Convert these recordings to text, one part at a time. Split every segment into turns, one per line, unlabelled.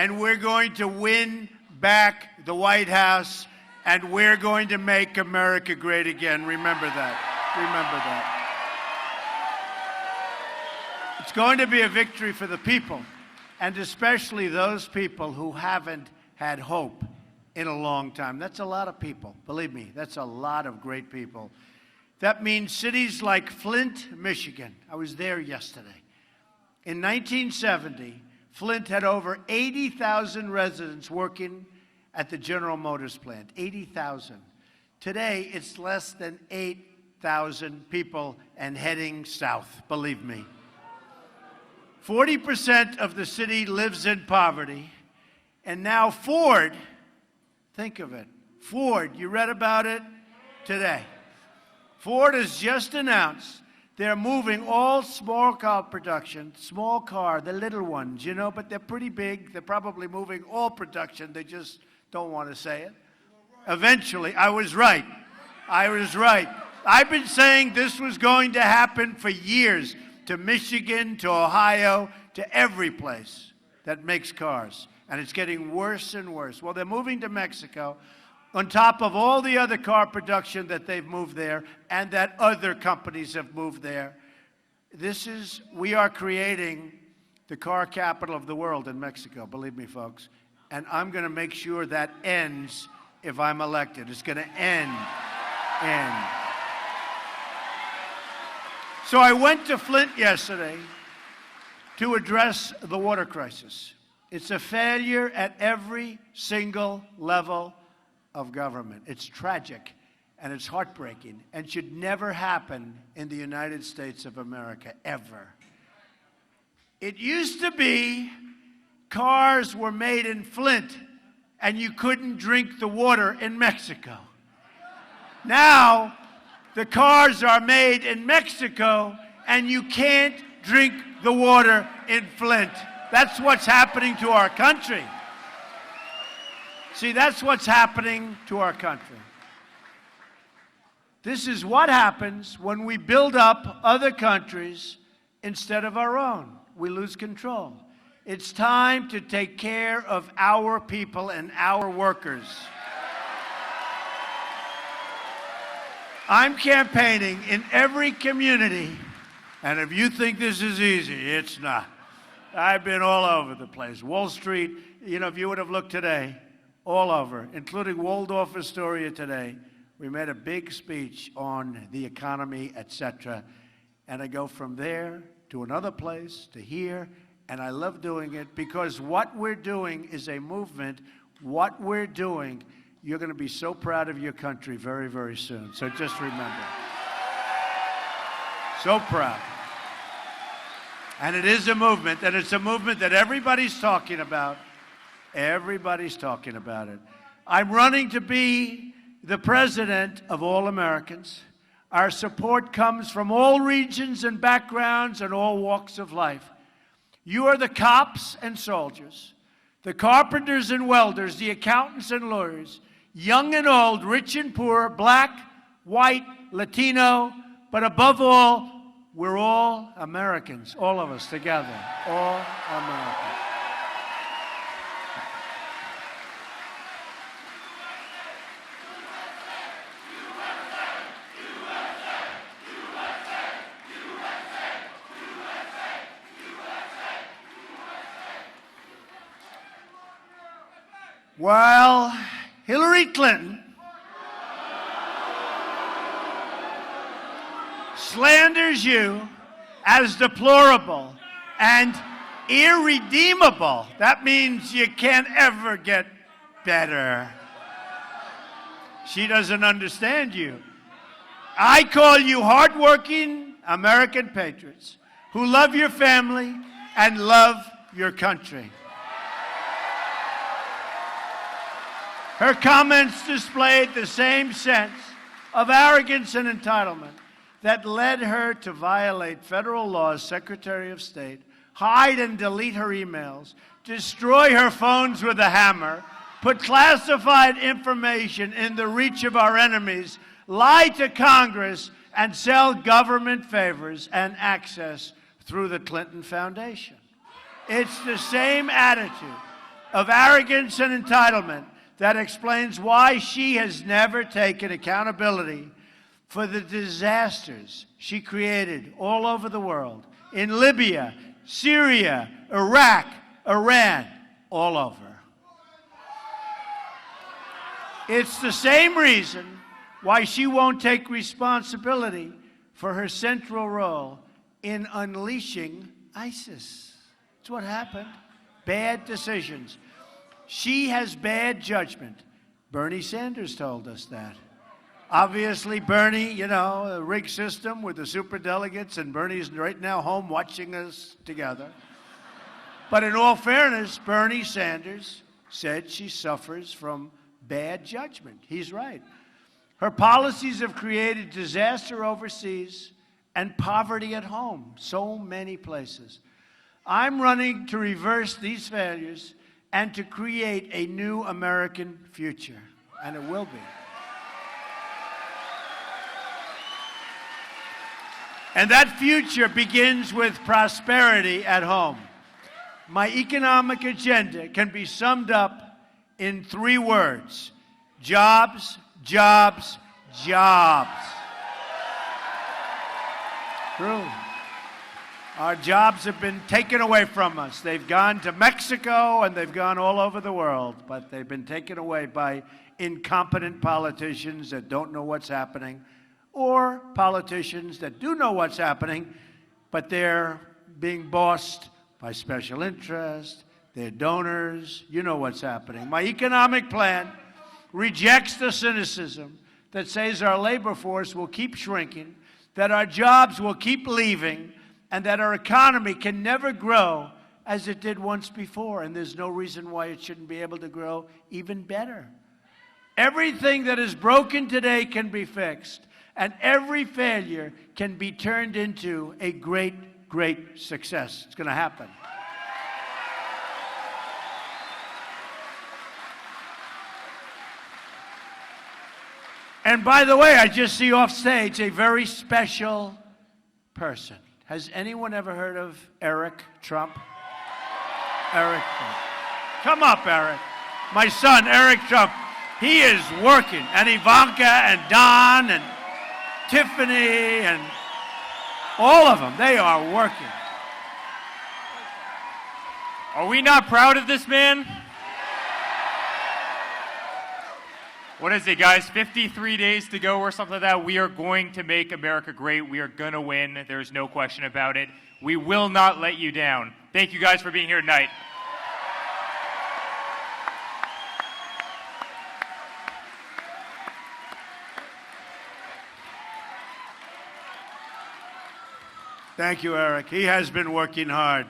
and we're going to win back the White House, and we're going to make America great again. Remember that. Remember that. It's going to be a victory for the people, and especially those people who haven't had hope in a long time. That's a lot of people. Believe me, that's a lot of great people. That means cities like Flint, Michigan. I was there yesterday. In 1970, Flint had over 80,000 residents working at the General Motors plant. 80,000. Today, it's less than 8,000 people and heading south, believe me. 40% of the city lives in poverty. And now Ford, think of it, Ford, you read about it today. Ford has just announced they're moving all small car production, small car, the little ones, you know, but they're pretty big. They're probably moving all production. They just don't want to say it. Eventually, I was right. I was right. I've been saying this was going to happen for years, to Michigan, to Ohio, to every place that makes cars. And it's getting worse and worse. Well, they're moving to Mexico on top of all the other car production that they've moved there and that other companies have moved there. We are creating the car capital of the world in Mexico, believe me, folks. And I'm going to make sure that ends if I'm elected. It's going to end. So I went to Flint yesterday to address the water crisis. It's a failure at every single level of government. It's tragic and it's heartbreaking and should never happen in the United States of America, ever. It used to be cars were made in Flint and you couldn't drink the water in Mexico. Now, the cars are made in Mexico and you can't drink the water in Flint. That's what's happening to our country. See, that's what's happening to our country. This is what happens when we build up other countries instead of our own. We lose control. It's time to take care of our people and our workers. I'm campaigning in every community, and if you think this is easy, it's not. I've been all over the place. Wall Street, you know, if you would have looked today, all over, including Waldorf Astoria today. We made a big speech on the economy, etc. And I go from there to another place, to here, and I love doing it because what we're doing is a movement. What we're doing, you're going to be so proud of your country very, very soon. So just remember. So proud. And it is a movement, and it's a movement that everybody's talking about. Everybody's talking about it. I'm running to be the president of all Americans. Our support comes from all regions and backgrounds and all walks of life. You are the cops and soldiers, the carpenters and welders, the accountants and lawyers, young and old, rich and poor, black, white, Latino, but above all, we're all Americans, all of us together, all Americans. While Hillary Clinton slanders you as deplorable and irredeemable, that means you can't ever get better. She doesn't understand you. I call you hardworking American patriots who love your family and love your country. Her comments displayed the same sense of arrogance and entitlement that led her to violate federal laws, Secretary of State, hide and delete her emails, destroy her phones with a hammer, put classified information in the reach of our enemies, lie to Congress, and sell government favors and access through the Clinton Foundation. It's the same attitude of arrogance and entitlement that explains why she has never taken accountability for the disasters she created all over the world, in Libya, Syria, Iraq, Iran, all over. It's the same reason why she won't take responsibility for her central role in unleashing ISIS. It's what happened. Bad decisions. She has bad judgment. Bernie Sanders told us that. Obviously, Bernie, you know, a rigged system with the superdelegates, and Bernie's right now home watching us together. But in all fairness, Bernie Sanders said she suffers from bad judgment. He's right. Her policies have created disaster overseas and poverty at home, so many places. I'm running to reverse these failures and to create a new American future, and it will be. And that future begins with prosperity at home. My economic agenda can be summed up in 3 words: jobs, jobs, jobs. True. Our jobs have been taken away from us. They've gone to Mexico and they've gone all over the world, but they've been taken away by incompetent politicians that don't know what's happening, or politicians that do know what's happening, but they're being bossed by special interests, their donors. You know what's happening. My economic plan rejects the cynicism that says our labor force will keep shrinking, that our jobs will keep leaving, and that our economy can never grow as it did once before, and there's no reason why it shouldn't be able to grow even better. Everything that is broken today can be fixed, and every failure can be turned into a great, great success. It's going to happen. And by the way, I just see off stage a very special person. Has anyone ever heard of Eric Trump? Eric Trump. Come up, Eric. My son, Eric Trump. He is working. And Ivanka and Don and Tiffany and all of them, they are working.
Are we not proud of this man? What is it, guys? 53 days to go or something like that. We are going to make America great. We are going to win. There's no question about it. We will not let you down. Thank you guys for being here tonight.
Thank you, Eric. He has been working hard.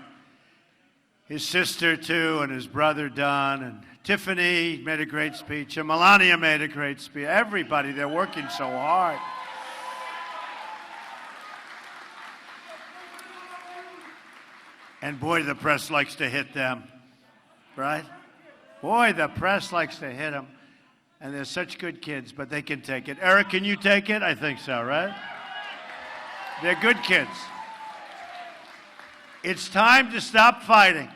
His sister, too, and his brother, Don, and Tiffany made a great speech, and Melania made a great speech. Everybody, they're working so hard. And boy, the press likes to hit them, right? Boy, the press likes to hit them. And they're such good kids, but they can take it. Eric, can you take it? I think so, right? They're good kids. It's time to stop fighting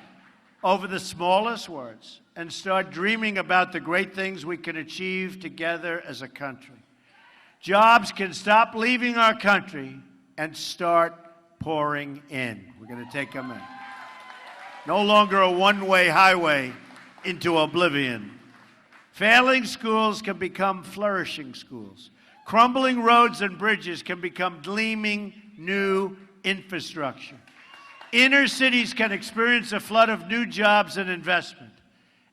over the smallest words and start dreaming about the great things we can achieve together as a country. Jobs can stop leaving our country and start pouring in. We're going to take them in. No longer a one-way highway into oblivion. Failing schools can become flourishing schools. Crumbling roads and bridges can become gleaming new infrastructure. Inner cities can experience a flood of new jobs and investment,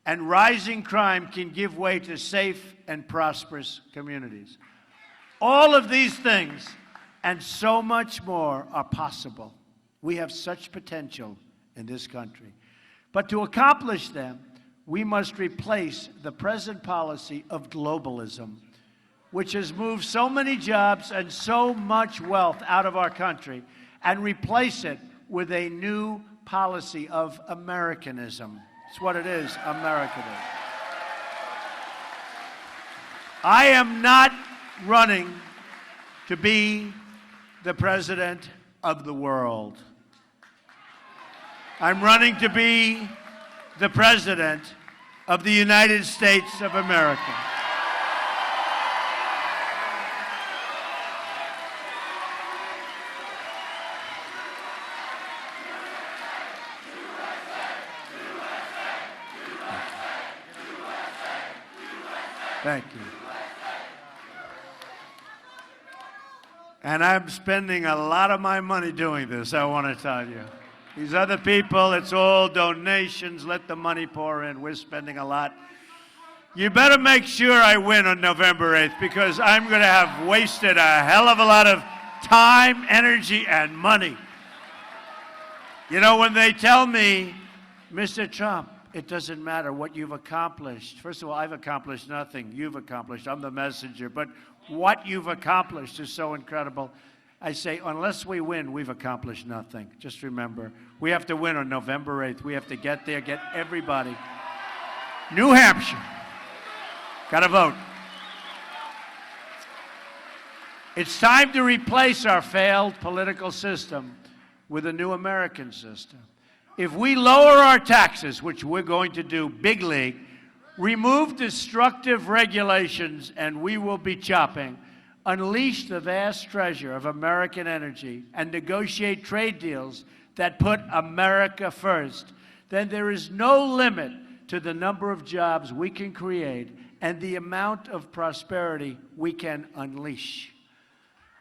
and rising crime can give way to safe and prosperous communities. All of these things and so much more are possible. We have such potential in this country. But to accomplish them, we must replace the present policy of globalism, which has moved so many jobs and so much wealth out of our country, and replace it with a new policy of Americanism. It's what it is, Americanism. I am not running to be the president of the world. I'm running to be the president of the United States of America. Thank you. And I'm spending a lot of my money doing this, I want to tell you. These other people, it's all donations. Let the money pour in. We're spending a lot. You better make sure I win on November 8th, because I'm going to have wasted a hell of a lot of time, energy, and money. You know, when they tell me, Mr. Trump, it doesn't matter what you've accomplished. First of all, I've accomplished nothing. You've accomplished. I'm the messenger. But what you've accomplished is so incredible. I say, unless we win, we've accomplished nothing. Just remember, we have to win on November 8th. We have to get there, get everybody. New Hampshire. Got to vote. It's time to replace our failed political system with a new American system. If we lower our taxes, which we're going to do big league, remove destructive regulations, and we will be chopping, unleash the vast treasure of American energy, and negotiate trade deals that put America first, then there is no limit to the number of jobs we can create and the amount of prosperity we can unleash.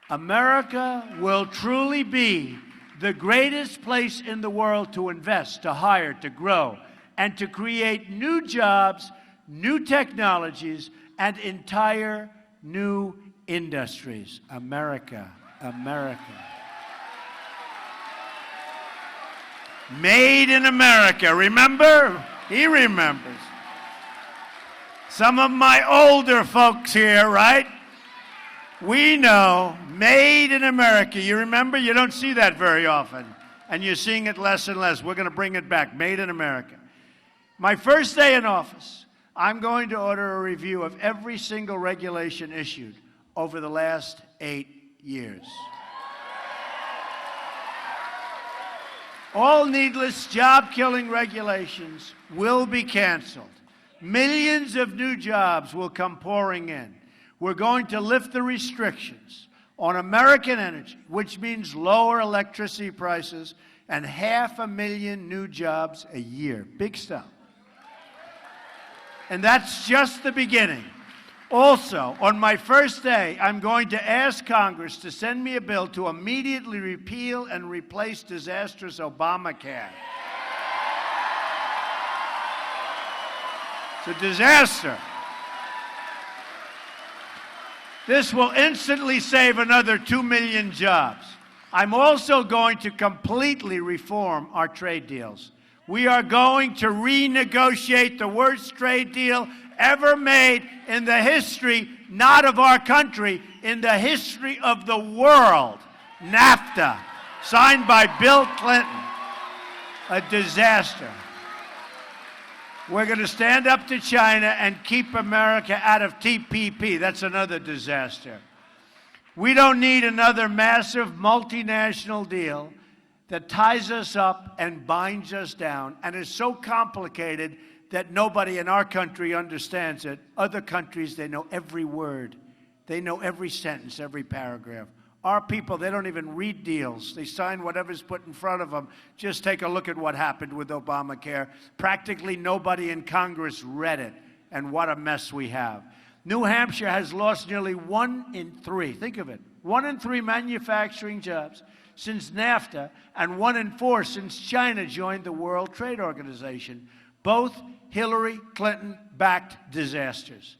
America will truly be the greatest place in the world to invest, to hire, to grow, and to create new jobs, new technologies, and entire new industries. America, America. Made in America. Remember? He remembers. Some of my older folks here, right? We know, made in America. You remember? You don't see that very often. And you're seeing it less and less. We're going to bring it back. Made in America. My first day in office, I'm going to order a review of every single regulation issued over the last 8 years. All needless job-killing regulations will be canceled. Millions of new jobs will come pouring in. We're going to lift the restrictions on American energy, which means lower electricity prices and 500,000 new jobs a year. Big stuff. And that's just the beginning. Also, on my first day, I'm going to ask Congress to send me a bill to immediately repeal and replace disastrous Obamacare. It's a disaster. This will instantly save another 2 million jobs. I'm also going to completely reform our trade deals. We are going to renegotiate the worst trade deal ever made in the history, not of our country, in the history of the world. NAFTA, signed by Bill Clinton. A disaster. We're going to stand up to China and keep America out of TPP. That's another disaster. We don't need another massive multinational deal that ties us up and binds us down and is so complicated that nobody in our country understands it. Other countries, they know every word. They know every sentence, every paragraph. Our people, they don't even read deals. They sign whatever's put in front of them. Just take a look at what happened with Obamacare. Practically nobody in Congress read it, and what a mess we have. New Hampshire has lost nearly 1 in 3. Think of it. 1 in 3 manufacturing jobs since NAFTA, and 1 in 4 since China joined the World Trade Organization. Both Hillary Clinton-backed disasters.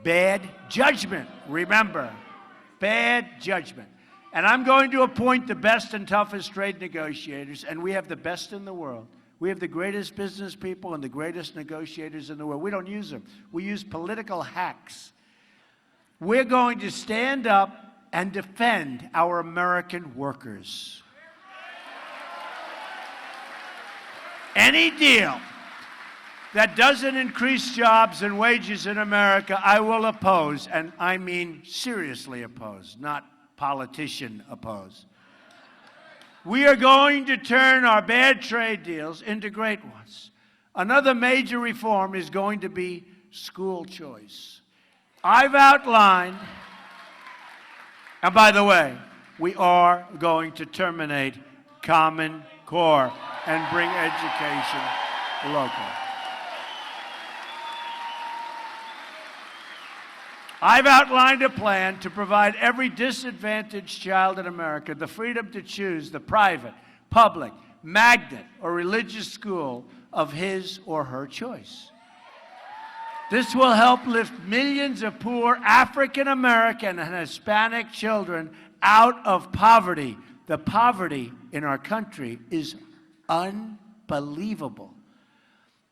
Bad judgment, remember. Bad judgment. And I'm going to appoint the best and toughest trade negotiators, and we have the best in the world. We have the greatest business people and the greatest negotiators in the world. We don't use them. We use political hacks. We're going to stand up and defend our American workers. Any deal that doesn't increase jobs and wages in America, I will oppose, and I mean seriously oppose, not politician oppose. We are going to turn our bad trade deals into great ones. Another major reform is going to be school choice. I've outlined, and by the way, we are going to terminate Common Core and bring education local. I've outlined a plan to provide every disadvantaged child in America the freedom to choose the private, public, magnet, or religious school of his or her choice. This will help lift millions of poor African American and Hispanic children out of poverty. The poverty in our country is unbelievable.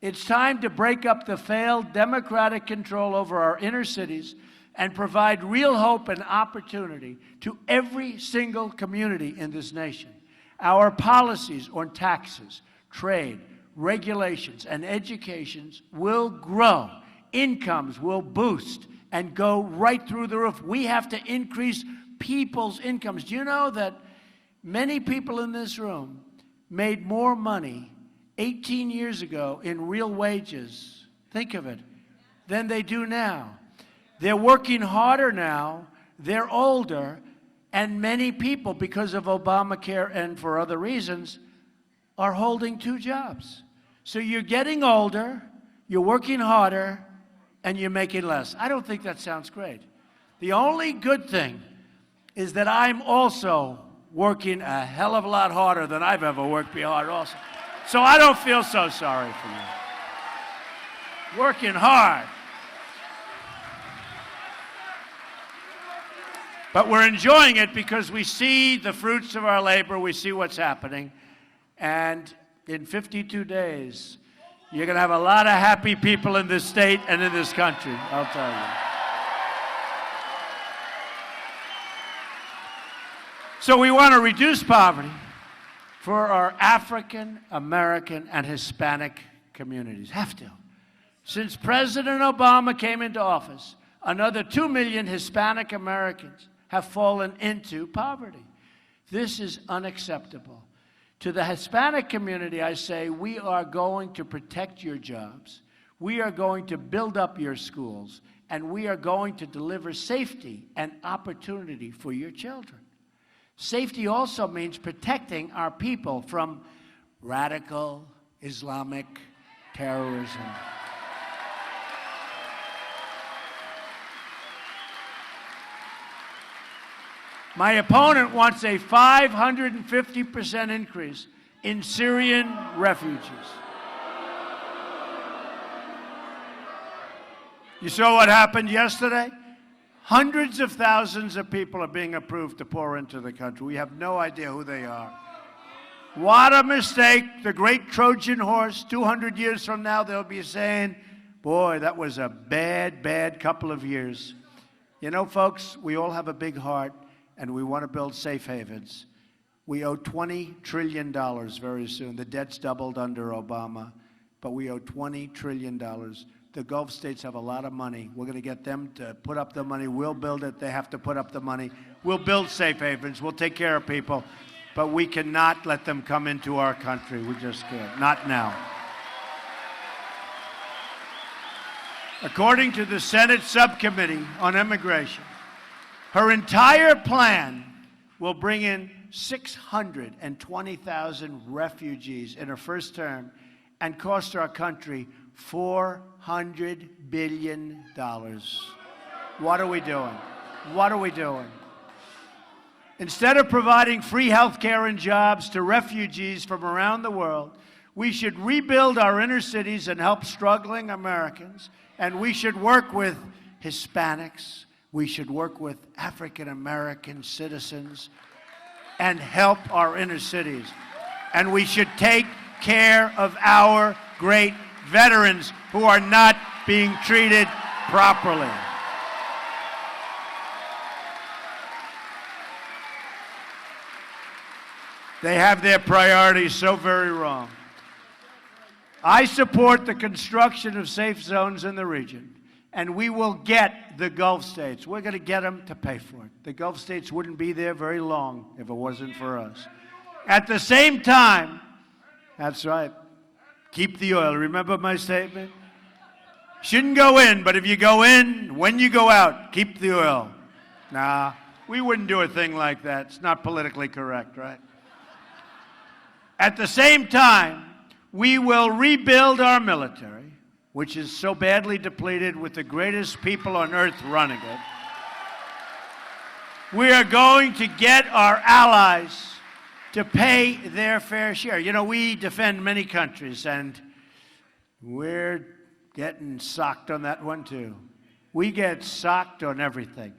It's time to break up the failed Democratic control over our inner cities and provide real hope and opportunity to every single community in this nation. Our policies on taxes, trade, regulations, and educations will grow. Incomes will boost and go right through the roof. We have to increase people's incomes. Do you know that many people in this room made more money 18 years ago in real wages, think of it, than they do now? They're working harder now, they're older, and many people, because of Obamacare and for other reasons, are holding two jobs. So you're getting older, you're working harder, and you're making less. I don't think that sounds great. The only good thing is that I'm also working a hell of a lot harder than I've ever worked hard also. So I don't feel so sorry for you. Working hard. But we're enjoying it because we see the fruits of our labor, we see what's happening, and in 52 days, you're going to have a lot of happy people in this state and in this country, I'll tell you. So we want to reduce poverty for our African American and Hispanic communities. Have to. Since President Obama came into office, another 2 million Hispanic Americans have fallen into poverty. This is unacceptable. To the Hispanic community, I say, we are going to protect your jobs, we are going to build up your schools, and we are going to deliver safety and opportunity for your children. Safety also means protecting our people from radical Islamic terrorism. My opponent wants a 550% increase in Syrian refugees. You saw what happened yesterday? Hundreds of thousands of people are being approved to pour into the country. We have no idea who they are. What a mistake. The great Trojan horse, 200 years from now, they'll be saying, boy, that was a bad, bad couple of years. You know, folks, we all have a big heart, and we want to build safe havens. We owe $20 trillion very soon. The debt's doubled under Obama, but we owe $20 trillion. The Gulf states have a lot of money. We're going to get them to put up the money. We'll build it. They have to put up the money. We'll build safe havens. We'll take care of people. But we cannot let them come into our country. We just can't. Not now. According to the Senate Subcommittee on Immigration, her entire plan will bring in 620,000 refugees in her first term and cost our country $400 billion. What are we doing? What are we doing? Instead of providing free health care and jobs to refugees from around the world, we should rebuild our inner cities and help struggling Americans, and we should work with Hispanics, we should work with African American citizens and help our inner cities. And we should take care of our great veterans who are not being treated properly. They have their priorities so very wrong. I support the construction of safe zones in the region, and we will get the Gulf states. We're going to get them to pay for it. The Gulf states wouldn't be there very long if it wasn't for us. At the same time, that's right, Keep the oil. Remember my statement? Shouldn't go in, but if you go in, when you go out, keep the oil. Nah, we wouldn't do a thing like that. It's not politically correct, right? At the same time, we will rebuild our military, which is so badly depleted with the greatest people on earth running it. We are going to get our allies to pay their fair share. You know, we defend many countries, and we're getting socked on that one, too. We get socked on everything.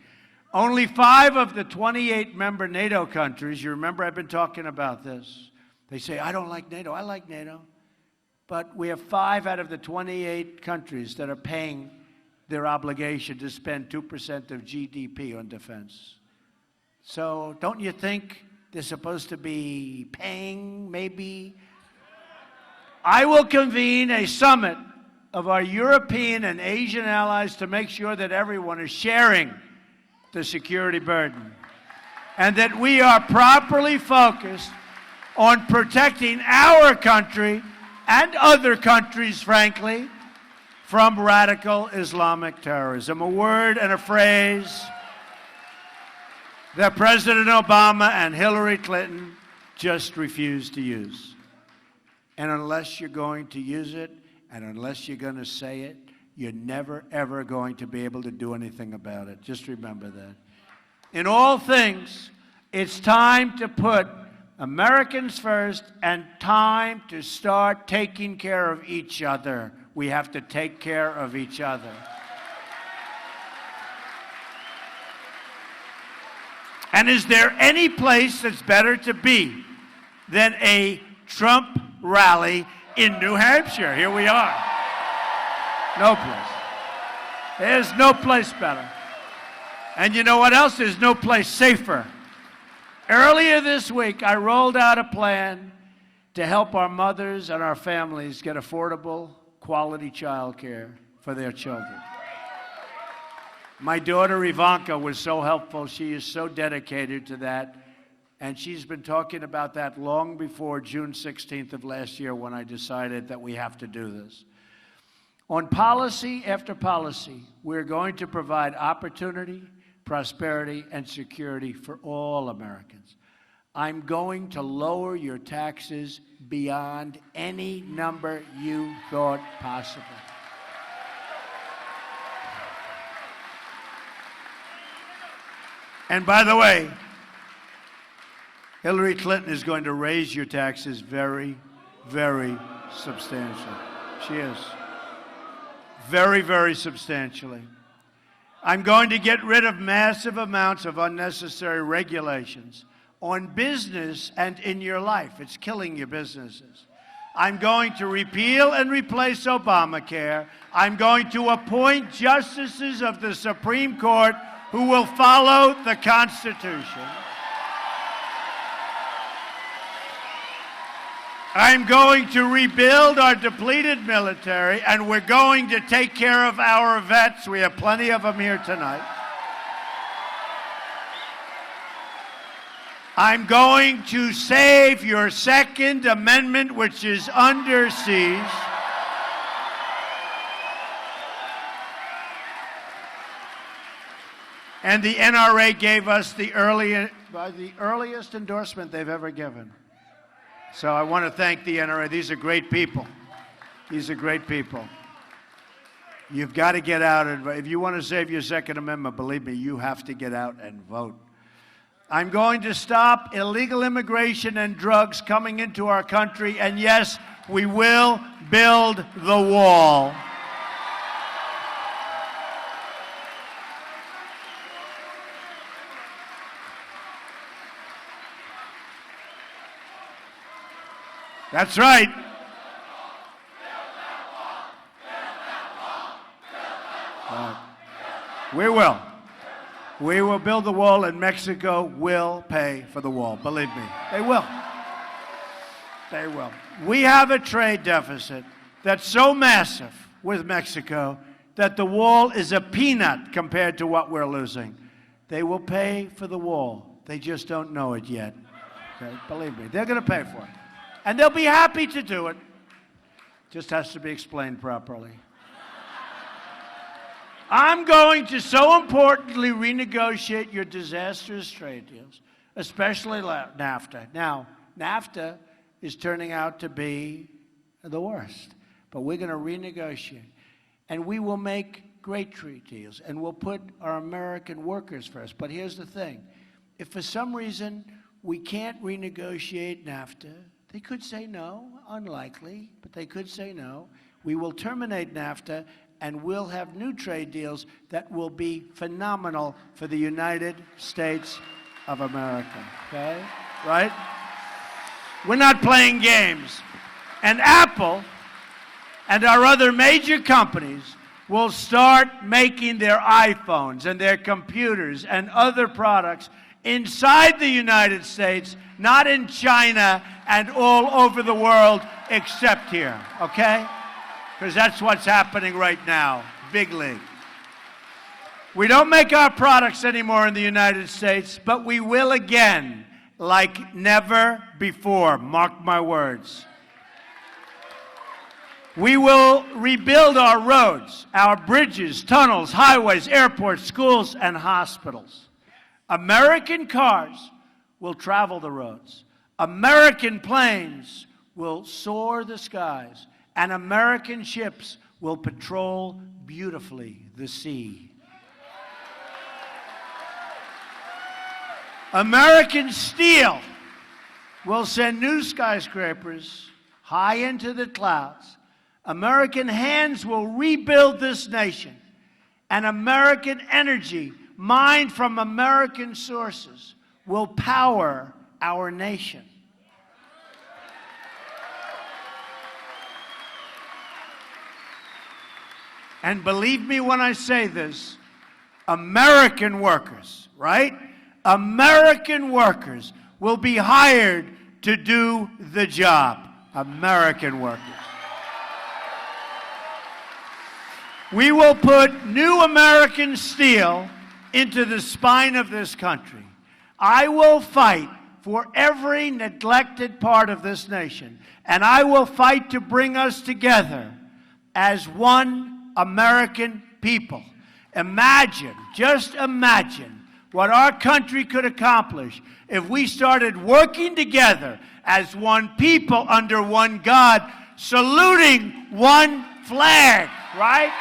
Only 5 of the 28 member NATO countries, you remember I've been talking about this. They say, I don't like NATO. I like NATO. But we have 5 out of the 28 countries that are paying their obligation to spend 2% of GDP on defense. So don't you think they're supposed to be paying, maybe? I will convene a summit of our European and Asian allies to make sure that everyone is sharing the security burden and that we are properly focused on protecting our country and other countries, frankly, from radical Islamic terrorism. A word and a phrase that President Obama and Hillary Clinton just refused to use. And unless you're going to use it, and unless you're going to say it, you're never, ever going to be able to do anything about it. Just remember that. In all things, it's time to put Americans first and time to start taking care of each other. We have to take care of each other. And is there any place that's better to be than a Trump rally in New Hampshire? Here we are. No place. There's no place better. And you know what else? There's no place safer. Earlier this week, I rolled out a plan to help our mothers and our families get affordable, quality child care for their children. My daughter Ivanka was so helpful. She is so dedicated to that. And she's been talking about that long before June 16th of last year when I decided that we have to do this. On policy after policy, we're going to provide opportunity, prosperity, and security for all Americans. I'm going to lower your taxes beyond any number you thought possible. And by the way, Hillary Clinton is going to raise your taxes very, very substantially. She is. Very, very substantially. I'm going to get rid of massive amounts of unnecessary regulations on business and in your life. It's killing your businesses. I'm going to repeal and replace Obamacare. I'm going to appoint justices of the Supreme Court who will follow the Constitution. I'm going to rebuild our depleted military, and we're going to take care of our vets. We have plenty of them here tonight. I'm going to save your Second Amendment, which is under siege. And the NRA gave us the earliest endorsement they've ever given. So I want to thank the NRA. These are great people. These are great people. You've got to get out and vote. If you want to save your Second Amendment, believe me, you have to get out and vote. I'm going to stop illegal immigration and drugs coming into our country, and yes, we will build the wall. That's right. We will. We will build the wall, and Mexico will pay for the wall. Believe me, they will. They will. We have a trade deficit that's so massive with Mexico that the wall is a peanut compared to what we're losing. They will pay for the wall. They just don't know it yet. Okay? Believe me, they're going to pay for it. And they'll be happy to do it. Just has to be explained properly. I'm going to so importantly renegotiate your disastrous trade deals, especially NAFTA. Now, NAFTA is turning out to be the worst, but we're going to renegotiate. And we will make great trade deals, and we'll put our American workers first. But here's the thing. If for some reason we can't renegotiate NAFTA, they could say no, unlikely, but they could say no. We will terminate NAFTA, and we'll have new trade deals that will be phenomenal for the United States of America, okay? Right? We're not playing games. And Apple and our other major companies will start making their iPhones and their computers and other products inside the United States, not in China and all over the world except here, okay? Because that's what's happening right now, big league. We don't make our products anymore in the United States, but we will again, like never before, mark my words. We will rebuild our roads, our bridges, tunnels, highways, airports, schools, and hospitals. American cars will travel the roads. American planes will soar the skies. And American ships will patrol beautifully the sea. American steel will send new skyscrapers high into the clouds. American hands will rebuild this nation. And American energy, mined from American sources, will power our nation. And believe me when I say this, American workers, right? American workers will be hired to do the job. American workers. We will put new American steel into the spine of this country. I will fight for every neglected part of this nation, and I will fight to bring us together as one American people. Imagine, just imagine what our country could accomplish if we started working together as one people under one God, saluting one flag, right?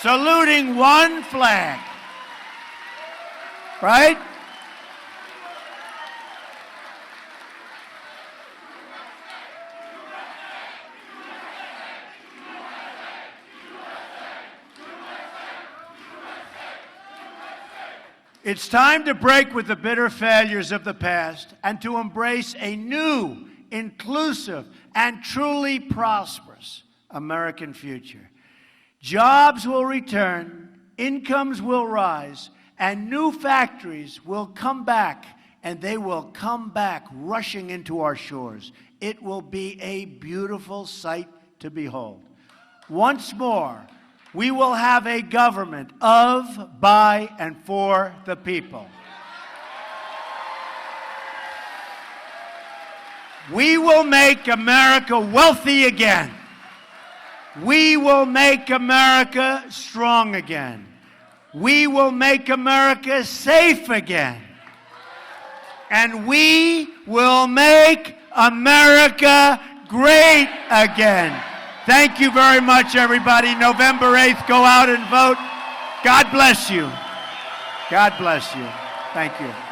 Saluting one flag, right? It's time to break with the bitter failures of the past and to embrace a new, inclusive, and truly prosperous American future. Jobs will return, incomes will rise, and new factories will come back, and they will come back rushing into our shores. It will be a beautiful sight to behold. Once more, we will have a government of, by, and for the people. We will make America wealthy again. We will make America strong again. We will make America safe again. And we will make America great again. Thank you very much, everybody. November 8th, go out and vote. God bless you. God bless you. Thank you.